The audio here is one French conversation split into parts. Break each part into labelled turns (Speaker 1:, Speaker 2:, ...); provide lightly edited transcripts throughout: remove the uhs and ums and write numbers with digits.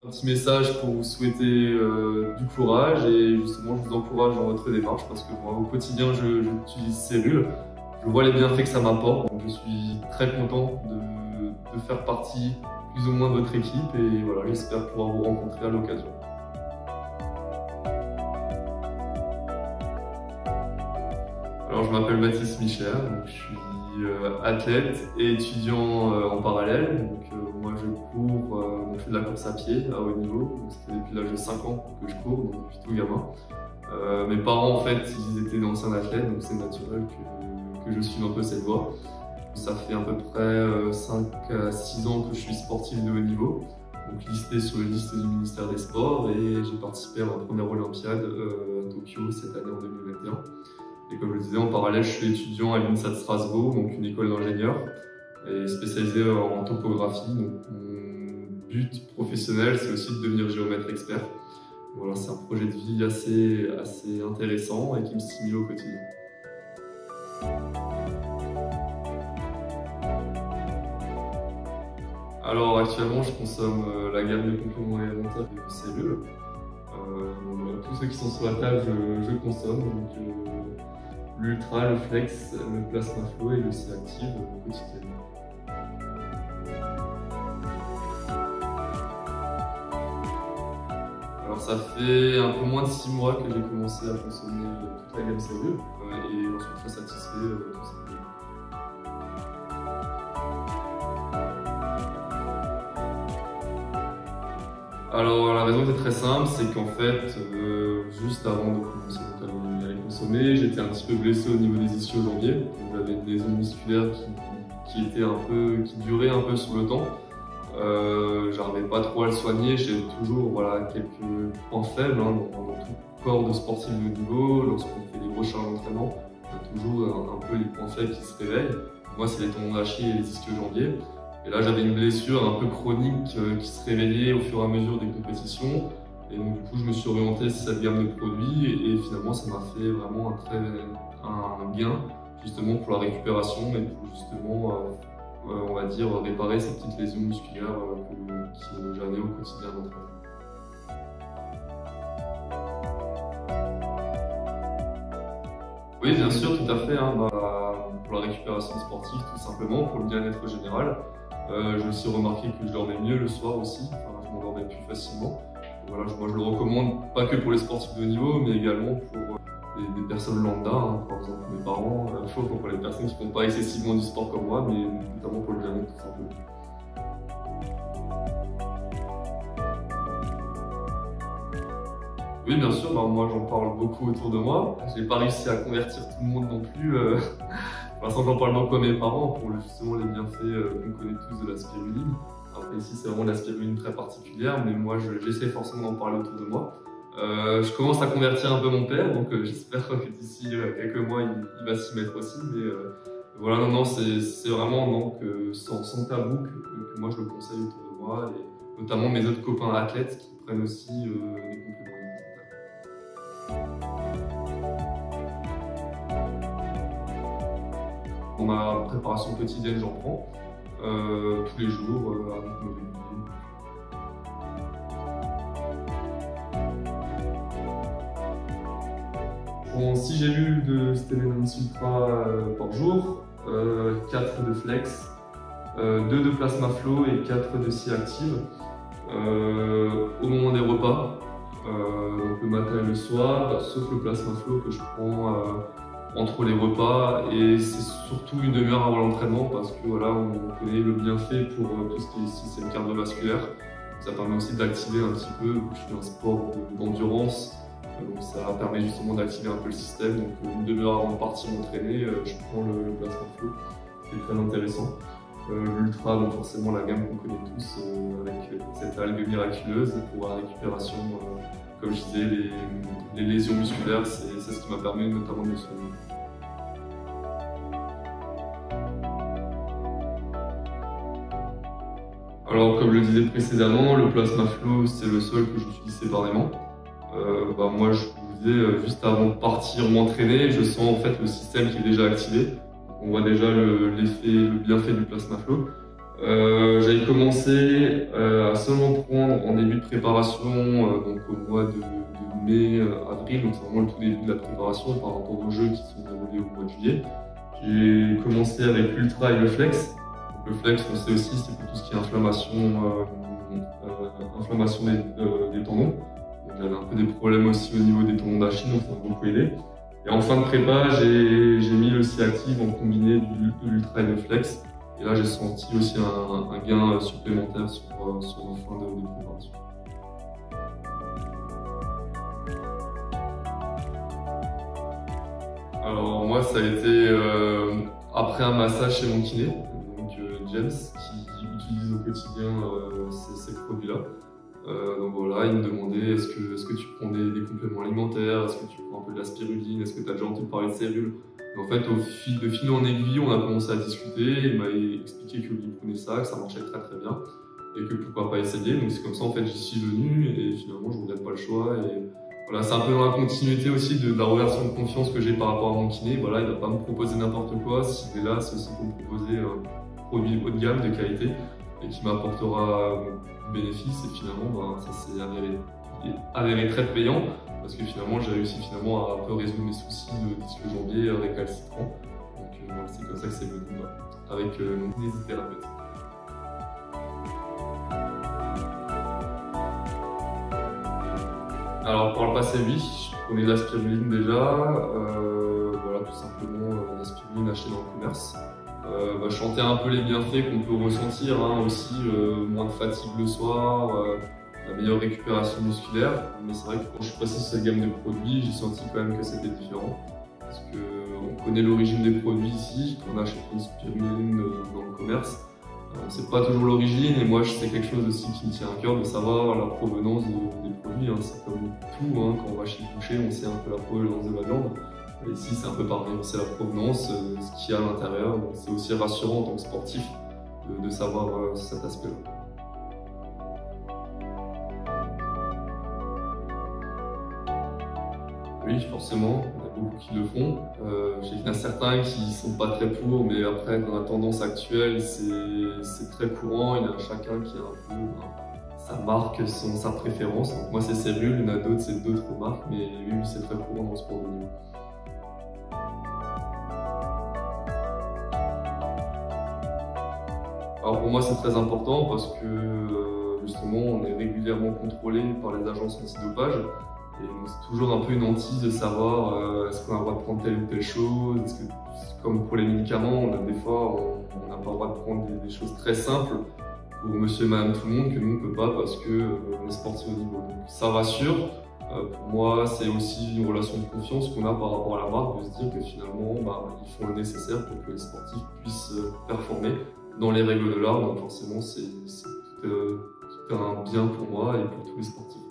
Speaker 1: Un petit message pour vous souhaiter du courage et justement je vous encourage dans votre démarche parce que moi au quotidien j'utilise Cellule. Je vois les bienfaits que ça m'apporte, donc je suis très content de faire partie plus ou moins de votre équipe et voilà, j'espère pouvoir vous rencontrer à l'occasion. Alors je m'appelle Mathis Michel, donc, je suis athlète et étudiant en parallèle. Donc, moi je cours, donc, je fais de la course à pied à haut niveau, c'était depuis l'âge de 5 ans que je cours, donc depuis tout gamin. Mes parents en fait ils étaient d'anciens athlètes, donc c'est naturel que je suive un peu cette voie. Ça fait à peu près 5 à 6 ans que je suis sportif de haut niveau, donc listé sur les listes du ministère des Sports et j'ai participé à ma première Olympiade à Tokyo cette année en 2021. Et comme je le disais, en parallèle, je suis étudiant à l'INSA de Strasbourg, donc une école d'ingénieurs, et spécialisé en topographie. Donc mon but professionnel, c'est aussi de devenir géomètre expert. Voilà, c'est un projet de vie assez intéressant et qui me stimule au quotidien. Alors actuellement, je consomme la gamme de compléments alimentaires de Cellule. Voilà, tous ceux qui sont sur la table, je consomme. Donc, l'Ultra, le Flex, le Plasma Flow et le C-Active quotidiennement. Alors ça fait un peu moins de 6 mois que j'ai commencé à consommer toute la gamme Cellule et j'en suis très satisfait tout simplement. Alors la raison était très simple, c'est qu'en fait, juste avant de commencer à les consommer, j'étais un petit peu blessé au niveau des ischio-jambiers. J'avais des lésions musculaires qui duraient un peu sur le temps. J'arrivais pas trop à le soigner, j'ai toujours quelques points faibles dans tout corps de sportif de haut niveau. Lorsqu'on fait des gros charges d'entraînement, on a toujours un peu les points faibles qui se réveillent. Moi, c'est les tendons d'Achille et les ischio-jambiers. Et là, j'avais une blessure un peu chronique qui se réveillait au fur et à mesure des compétitions. Et donc, du coup, je me suis orienté sur cette gamme de produits et finalement, ça m'a fait vraiment un gain justement pour la récupération et pour justement, on va dire, réparer ces petites lésions musculaires que j'avais au quotidien d'entraînement. Oui, bien sûr, tout à fait. Pour la récupération sportive, tout simplement, pour le bien-être général. J'ai aussi remarqué que je dormais mieux le soir aussi, je m'endormais plus facilement. Voilà, moi je le recommande pas que pour les sportifs de haut niveau, mais également pour des personnes lambda, par exemple mes parents, pour les personnes qui ne font pas excessivement du sport comme moi, mais notamment pour le bien-être tout simplement. Oui, bien sûr, moi j'en parle beaucoup autour de moi. J'ai pas réussi à convertir tout le monde non plus. Pour l'instant, j'en parle beaucoup à mes parents pour justement les bienfaits qu'on connaît tous de la spiruline. Après ici, c'est vraiment la spiruline très particulière, mais moi j'essaie forcément d'en parler autour de moi. Je commence à convertir un peu mon père, donc j'espère que d'ici quelques mois, il va s'y mettre aussi. Mais voilà, non, c'est vraiment sans tabou que moi je le conseille autour de moi, et notamment mes autres copains athlètes qui prennent aussi des compléments alimentaires. Dans ma préparation quotidienne, j'en prends tous les jours à rythme régulier. Je prends 6 gélules de Stellenons Ultra par jour, 4 de Flex, 2 de Plasma Flow et 4 de C-Active au moment des repas, donc le matin et le soir, sauf le Plasma Flow que je prends entre les repas, et c'est surtout une demi-heure avant l'entraînement parce que voilà, on connaît le bienfait pour tout ce qui est système cardiovasculaire. Ça permet aussi d'activer un petit peu, je fais un sport d'endurance, donc ça permet justement d'activer un peu le système. Donc une demi-heure avant de partir m'entraîner, je prends le Plasma Flow, c'est très intéressant. L'Ultra, donc forcément la gamme qu'on connaît tous avec cette algue miraculeuse pour la récupération. Comme je disais, les lésions musculaires, c'est ce qui m'a permis notamment de me soigner. Alors, comme je le disais précédemment, le Plasma Flow, c'est le seul que j'utilise séparément. Moi, je vous disais, juste avant de partir m'entraîner, je sens en fait le système qui est déjà activé. On voit déjà le bienfait du Plasma Flow. J'avais commencé à seulement prendre en début de préparation, donc au mois de mai, avril, donc c'est vraiment le tout début de la préparation par rapport aux jeux qui sont déroulés au mois de juillet. J'ai commencé avec l'ultra et le flex. Donc, le flex, on sait aussi, c'est pour tout ce qui est inflammation des tendons. J'avais un peu des problèmes aussi au niveau des tendons d'Achille, donc ça m'a beaucoup aidé. Et en fin de prépa, j'ai mis le C-Active en combiné de l'ultra et le flex. Et là, j'ai senti aussi un gain supplémentaire sur la fin de préparation. Alors moi, ça a été après un massage chez mon kiné, donc James, qui utilise au quotidien ces produits-là. Donc voilà, il me demandait est-ce que tu prends des compléments alimentaires, est-ce que tu prends un peu de la spiruline, est-ce que tu as déjà entendu parler de cellules. Et en fait, de fil en aiguille, on a commencé à discuter, il m'a expliqué que lui prenait ça, que ça marchait très très bien, et que pourquoi pas essayer. Donc c'est comme ça en fait j'y suis venu, et finalement je ne regrette pas le choix. Et voilà, c'est un peu dans la continuité aussi de la relation de confiance que j'ai par rapport à mon kiné. Voilà, il ne va pas me proposer n'importe quoi, s'il est là, c'est aussi pour me proposer un produit haut de gamme, de qualité, et qui m'apportera du bénéfice. Et finalement, ça s'est avéré très payant, parce que finalement, j'ai réussi à un peu résoudre mes soucis de disque jambier récalcitrant. Donc voilà, c'est comme ça que c'est venu, avec mon kinésithérapeute. Alors par le passé, oui, je prenais de la spiruline déjà, voilà, tout simplement la spiruline achetée dans le commerce. Je sentais un peu les bienfaits qu'on peut ressentir, aussi moins de fatigue le soir, la meilleure récupération musculaire. Mais c'est vrai que quand je suis passé sur cette gamme de produits, j'ai senti quand même que c'était différent. Parce qu'on connaît l'origine des produits ici, on achète une spiruline dans le commerce. On ne sait pas toujours l'origine, et moi c'est quelque chose aussi qui me tient à cœur de savoir la provenance des produits. C'est comme tout, quand on va chez le boucher, on sait un peu la provenance de la viande. Et ici c'est un peu pareil, on sait la provenance, ce qu'il y a à l'intérieur. Donc c'est aussi rassurant en tant que sportif de savoir cet aspect-là. Oui, forcément, il y en a beaucoup qui le font. J'ai vu certains qui ne sont pas très pour, mais après, dans la tendance actuelle, c'est très courant. Il y en a chacun qui a un peu sa marque, sa préférence. Donc moi, c'est Cellule, il y en a d'autres, c'est d'autres marques, mais oui, c'est très courant dans le sport de haut niveau. Alors pour moi, c'est très important parce que justement, on est régulièrement contrôlé par les agences antidopage. Et c'est toujours un peu une hantise de savoir est-ce qu'on a le droit de prendre telle ou telle chose. Est-ce que, comme pour les médicaments, des fois on n'a pas le droit de prendre des choses très simples pour monsieur et madame tout le monde que nous on ne peut pas parce qu'on est sportif au niveau. Donc ça rassure. Pour moi, c'est aussi une relation de confiance qu'on a par rapport à la marque, de se dire que finalement ils font le nécessaire pour que les sportifs puissent performer dans les règles de l'art. Donc forcément, c'est tout un bien pour moi et pour tous les sportifs.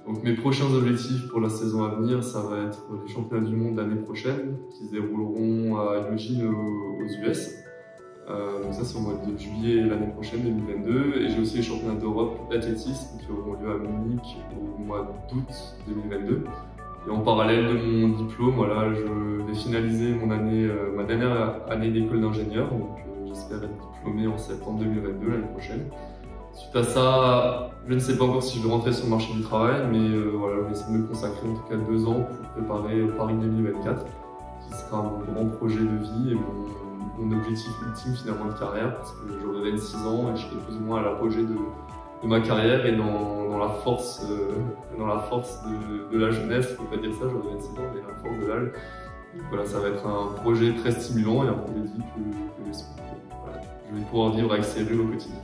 Speaker 1: Donc mes prochains objectifs pour la saison à venir, ça va être les championnats du monde l'année prochaine, qui se dérouleront à Eugene aux US. Donc ça c'est au mois de juillet l'année prochaine, 2022. Et j'ai aussi les championnats d'Europe d'athlétisme qui auront lieu à Munich au mois d'août 2022. Et en parallèle de mon diplôme, voilà, je vais finaliser ma dernière année d'école d'ingénieur. Donc j'espère être diplômé en septembre 2022, l'année prochaine. Suite à ça, je ne sais pas encore si je vais rentrer sur le marché du travail, mais voilà, je vais essayer de me consacrer en tout cas 2 ans pour préparer Paris 2024, qui sera mon grand projet de vie et mon objectif ultime finalement de carrière, parce que j'aurai 26 ans et je serai plus ou moins à l'apogée de ma carrière et dans la force, de la jeunesse. Je ne peux pas dire ça, j'aurai 26 ans, mais la force de l'âge. Donc voilà, ça va être un projet très stimulant et un projet de vie que voilà, je vais pouvoir vivre avec Cellule au quotidien.